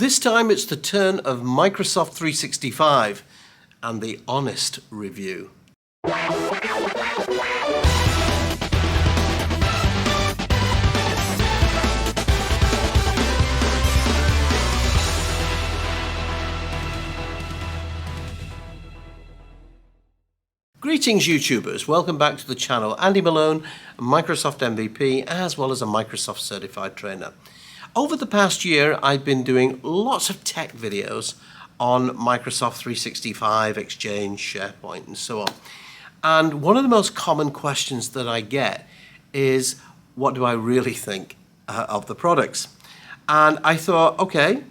This time it's the turn of Microsoft 365 and the honest review. Greetings YouTubers, welcome back to the channel. Andy Malone, a Microsoft MVP as well as a Microsoft certified trainer. Over the past year I've been doing lots of tech videos on Microsoft 365, Exchange, SharePoint and so on. And one of the most common questions that I get is, what do I really think of the products? And I thought, okay,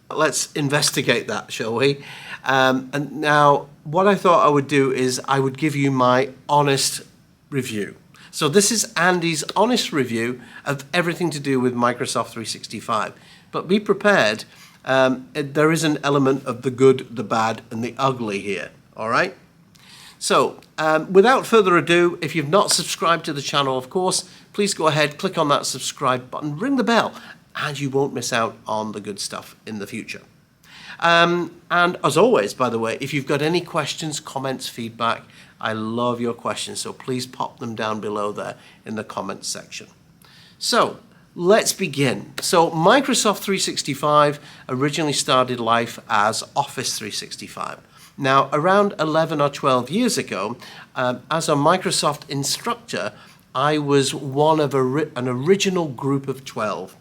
let's investigate that, shall we? And now what I thought I would do is I would give you my honest review. So this is Andy's honest review of everything to do with Microsoft 365. But be prepared, there is an element of the good, the bad, and the ugly here, all right? So without further ado, if you've not subscribed to the channel, of course, please go ahead, click on that subscribe button, ring the bell, and you won't miss out on the good stuff in the future. And as always, by the way, if you've got any questions, comments, feedback, I love your questions, so please pop them down below there in the comments section. So let's begin. So Microsoft 365 originally started life as Office 365. Now, around 11 or 12 years ago, as a Microsoft instructor, I was one of an original group of 12.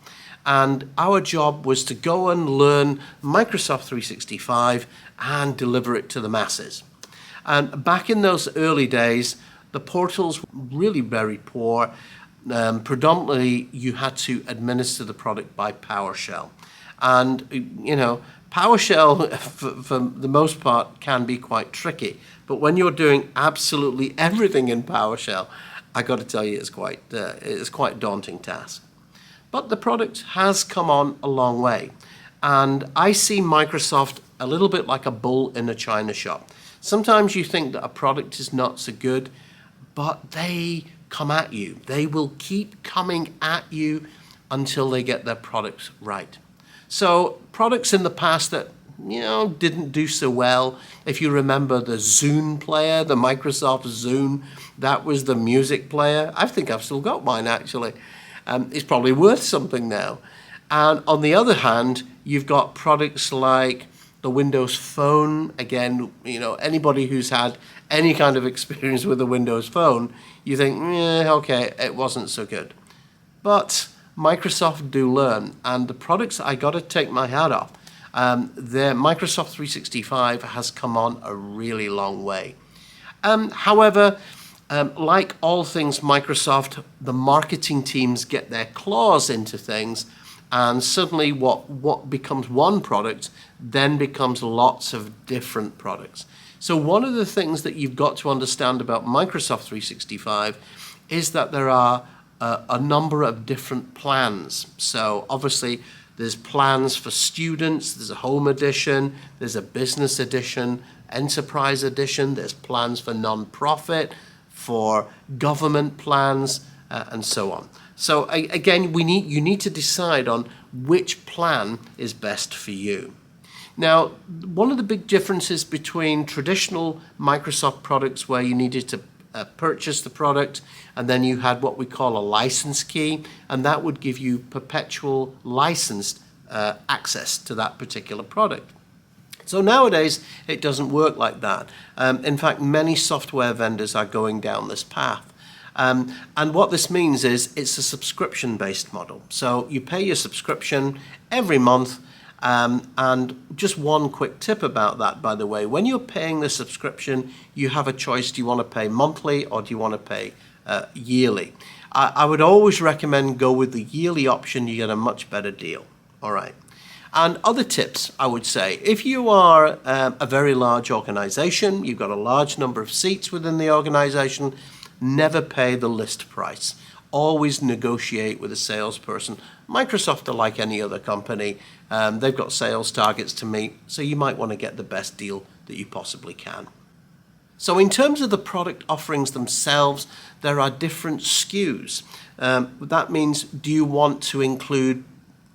And our job was to go and learn Microsoft 365 and deliver it to the masses. And back in those early days, the portals were really very poor. Predominantly, you had to administer the product by PowerShell. And, you know, PowerShell, for the most part, can be quite tricky. But when you're doing absolutely everything in PowerShell, I got to tell you, it's quite a daunting task. But the product has come on a long way. And I see Microsoft a little bit like a bull in a china shop. Sometimes you think that a product is not so good, but they come at you. They will keep coming at you until they get their products right. So products in the past that, you know, didn't do so well. If you remember the Zune player, the Microsoft Zune, that was the music player. I think I've still got mine actually. It's probably worth something now. And on the other hand, you've got products like the Windows Phone. Again, you know, anybody who's had any kind of experience with a Windows Phone, you think, okay, it wasn't so good. But Microsoft do learn, and the products, I got to take my hat off. Their Microsoft 365 has come on a really long way. However, like all things Microsoft, the marketing teams get their claws into things, and suddenly what becomes one product then becomes lots of different products. So one of the things that you've got to understand about Microsoft 365 is that there are a number of different plans. So obviously there's plans for students, there's a home edition, there's a business edition, enterprise edition, there's plans for non-profit, for government plans, and so on. So again, you need to decide on which plan is best for you. Now, one of the big differences between traditional Microsoft products where you needed to purchase the product and then you had what we call a license key, and that would give you perpetual licensed access to that particular product. So nowadays, it doesn't work like that. In fact, many software vendors are going down this path. And what this means is it's a subscription-based model. So you pay your subscription every month. And just one quick tip about that, by the way, when you're paying the subscription, you have a choice. Do you want to pay monthly or do you want to pay yearly? I would always recommend go with the yearly option. You get a much better deal. All right. And other tips, I would say, if you are a very large organization, you've got a large number of seats within the organization, never pay the list price. Always negotiate with a salesperson. Microsoft are like any other company. They've got sales targets to meet, so you might want to get the best deal that you possibly can. So in terms of the product offerings themselves, there are different SKUs. That means, do you want to include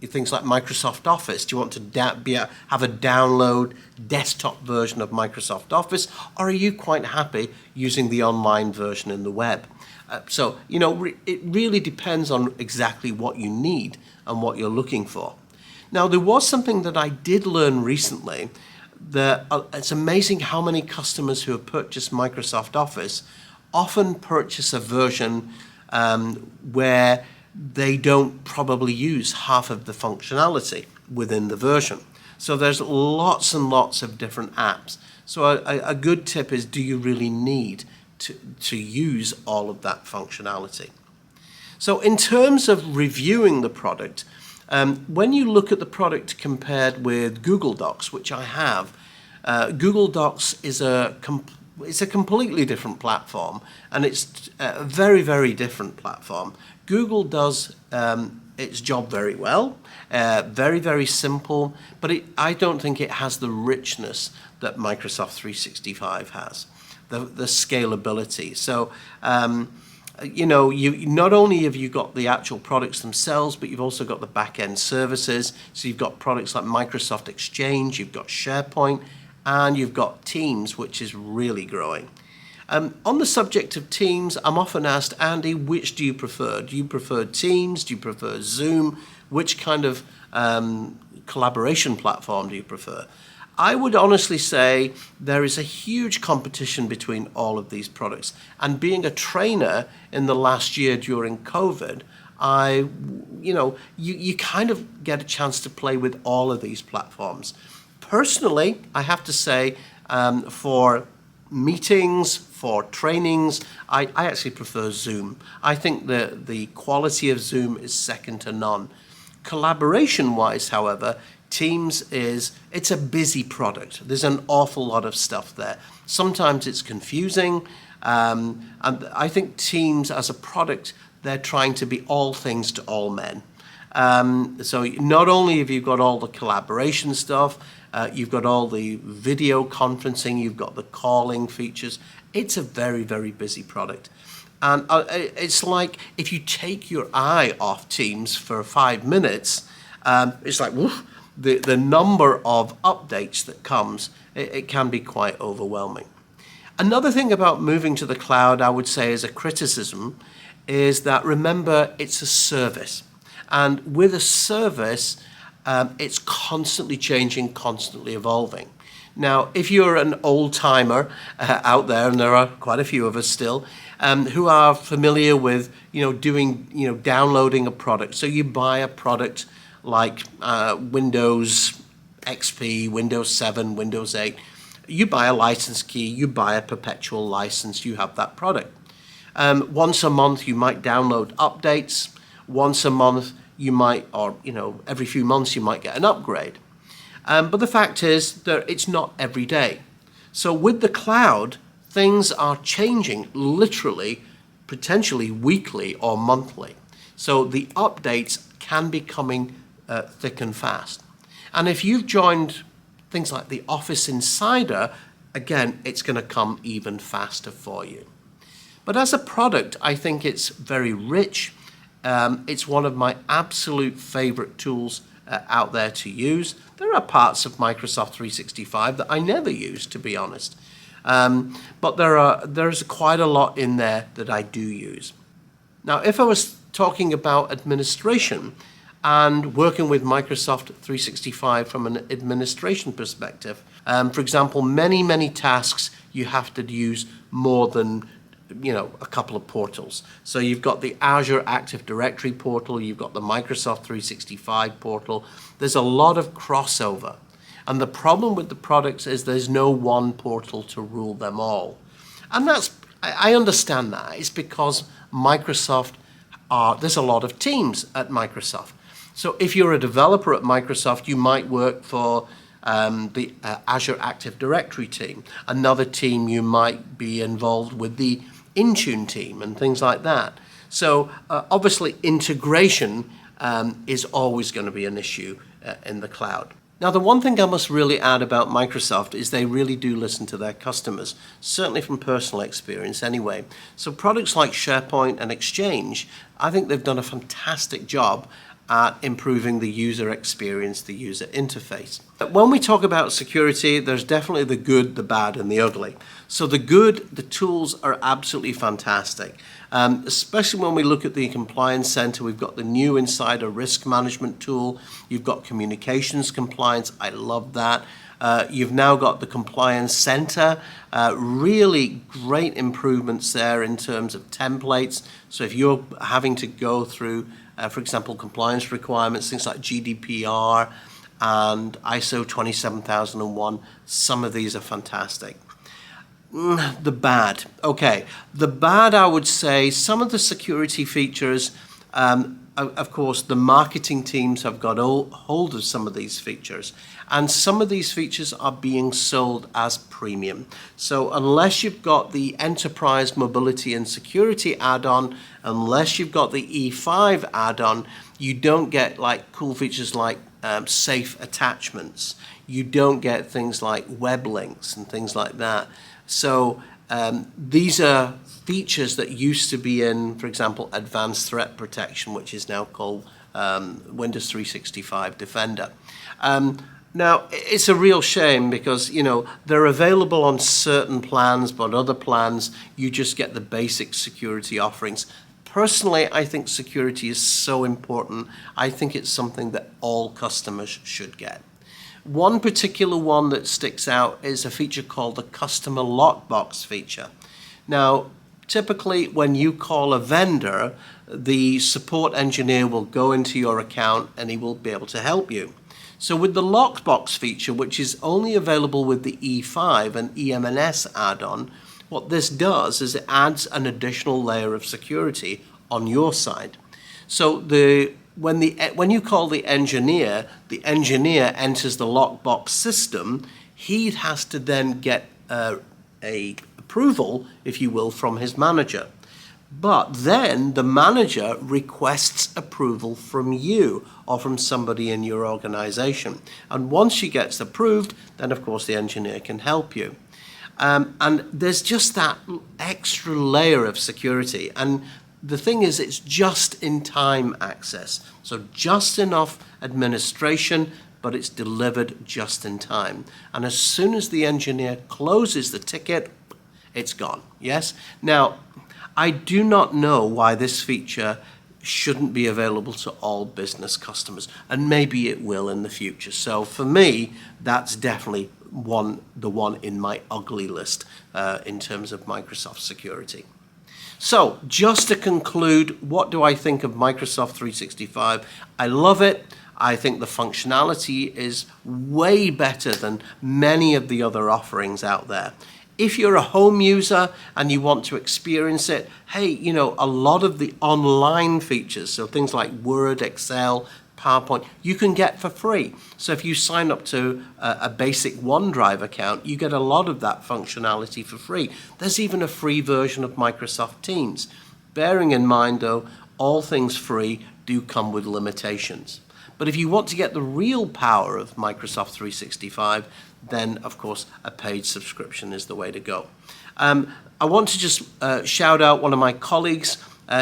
things like Microsoft Office? Do you want to have a download desktop version of Microsoft Office, or are you quite happy using the online version in the web? So, it really depends on exactly what you need and what you're looking for. Now, there was something that I did learn recently that it's amazing how many customers who have purchased Microsoft Office often purchase a version where they don't probably use half of the functionality within the version. So there's lots and lots of different apps. So a good tip is, do you really need to use all of that functionality? So in terms of reviewing the product, when you look at the product compared with Google Docs, which I have, Google Docs is it's a completely different platform, and it's a very, very different platform. Google does its job very well, very, very simple, but I don't think it has the richness that Microsoft 365 has, the scalability. So, you not only have you got the actual products themselves, but you've also got the back-end services. So you've got products like Microsoft Exchange, you've got SharePoint, and you've got Teams, which is really growing. On the subject of Teams, I'm often asked, Andy, which do you prefer? Do you prefer Teams? Do you prefer Zoom? Which kind of collaboration platform do you prefer? I would honestly say there is a huge competition between all of these products. And being a trainer in the last year during COVID, you kind of get a chance to play with all of these platforms. Personally, I have to say, for meetings, for trainings, I actually prefer Zoom. I think the quality of Zoom is second to none. Collaboration-wise, however, Teams it's a busy product. There's an awful lot of stuff there. Sometimes it's confusing, and I think Teams as a product, they're trying to be all things to all men. So not only have you got all the collaboration stuff, you've got all the video conferencing, you've got the calling features. It's a very, very busy product. And it's like if you take your eye off Teams for 5 minutes, it's like, woof, the number of updates that comes, it can be quite overwhelming. Another thing about moving to the cloud, I would say as a criticism, is that remember, it's a service. And with a service, it's constantly changing, constantly evolving. Now, if you're an old-timer out there, and there are quite a few of us still, who are familiar with, downloading a product. So you buy a product like Windows XP, Windows 7, Windows 8. You buy a license key, you buy a perpetual license, you have that product. Once a month, you might download updates. Once a month, you might, or every few months, you might get an upgrade. But the fact is that it's not every day. So with the cloud, things are changing literally, potentially weekly or monthly. So the updates can be coming thick and fast. And if you've joined things like the Office Insider, again, it's going to come even faster for you. But as a product, I think it's very rich. It's one of my absolute favorite tools out there to use. There are parts of Microsoft 365 that I never use, to be honest. But there's quite a lot in there that I do use. Now, if I was talking about administration and working with Microsoft 365 from an administration perspective, for example, many tasks you have to use more than a couple of portals. So you've got the Azure Active Directory portal, you've got the Microsoft 365 portal. There's a lot of crossover. And the problem with the products is there's no one portal to rule them all. And I understand that. It's because Microsoft there's a lot of teams at Microsoft. So if you're a developer at Microsoft, you might work for the Azure Active Directory team. Another team, you might be involved with the Intune team and things like that. So obviously integration is always going to be an issue in the cloud. Now, the one thing I must really add about Microsoft is they really do listen to their customers, certainly from personal experience anyway. So products like SharePoint and Exchange, I think they've done a fantastic job at improving the user experience, the user interface. When we talk about security, there's definitely the good, the bad, and the ugly. So the good, the tools are absolutely fantastic. Especially when we look at the Compliance Center, we've got the new Insider Risk Management tool. You've got Communications Compliance. I love that. You've now got the Compliance Center. Really great improvements there in terms of templates. So if you're having to go through, for example, compliance requirements, things like GDPR and ISO 27001, some of these are fantastic. The bad. Okay, the bad, I would say, some of the security features, of course, the marketing teams have got hold of some of these features, and some of these features are being sold as premium. So unless you've got the Enterprise Mobility and Security add-on, unless you've got the E5 add-on, you don't get like cool features like safe attachments. You don't get things like web links and things like that. So these are features that used to be in, for example, Advanced Threat Protection, which is now called Windows 365 Defender. Now, it's a real shame because, you know, they're available on certain plans, but other plans, you just get the basic security offerings. Personally, I think security is so important. I think it's something that all customers should get. One particular one that sticks out is a feature called the Customer Lockbox feature. Now, typically when you call a vendor, the support engineer will go into your account and he will be able to help you. So with the Lockbox feature, which is only available with the E5 and EMNS add-on, what this does is it adds an additional layer of security on your side. So when you call the engineer enters the Lockbox system. He has to then get a approval, if you will, from his manager. But then the manager requests approval from you or from somebody in your organization. And once she gets approved, then of course the engineer can help you. And there's just that extra layer of security. And the thing is, it's just-in-time access. So just enough administration, but it's delivered just in time. And as soon as the engineer closes the ticket, it's gone. Yes? Now, I do not know why this feature shouldn't be available to all business customers, and maybe it will in the future. So for me, that's definitely the one in my ugly list in terms of Microsoft security. So just to conclude, what do I think of Microsoft 365? I love it. I think the functionality is way better than many of the other offerings out there. If you're a home user and you want to experience it, hey, you know, a lot of the online features, so things like Word, Excel, PowerPoint, you can get for free. So if you sign up to a basic OneDrive account, you get a lot of that functionality for free. There's even a free version of Microsoft Teams. Bearing in mind, though, all things free do come with limitations. But if you want to get the real power of Microsoft 365, then, of course, a paid subscription is the way to go. I want to just shout out one of my colleagues.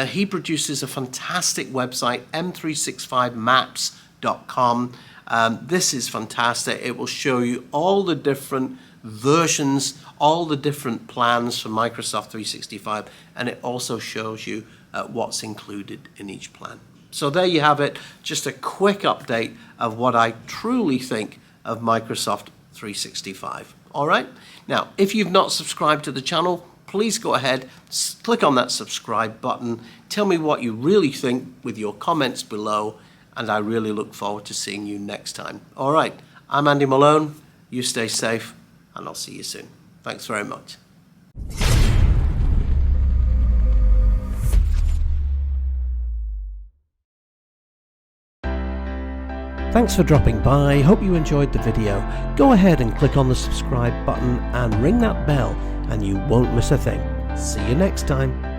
He produces a fantastic website, m365maps.com. This is fantastic. It will show you all the different versions, all the different plans for Microsoft 365, and it also shows you what's included in each plan. So there you have it, just a quick update of what I truly think of Microsoft 365. All right? Now, if you've not subscribed to the channel, please go ahead, click on that subscribe button, tell me what you really think with your comments below, and I really look forward to seeing you next time. All right, I'm Andy Malone, you stay safe, and I'll see you soon. Thanks very much. Thanks for dropping by. Hope you enjoyed the video. Go ahead and click on the subscribe button and ring that bell and you won't miss a thing. See you next time.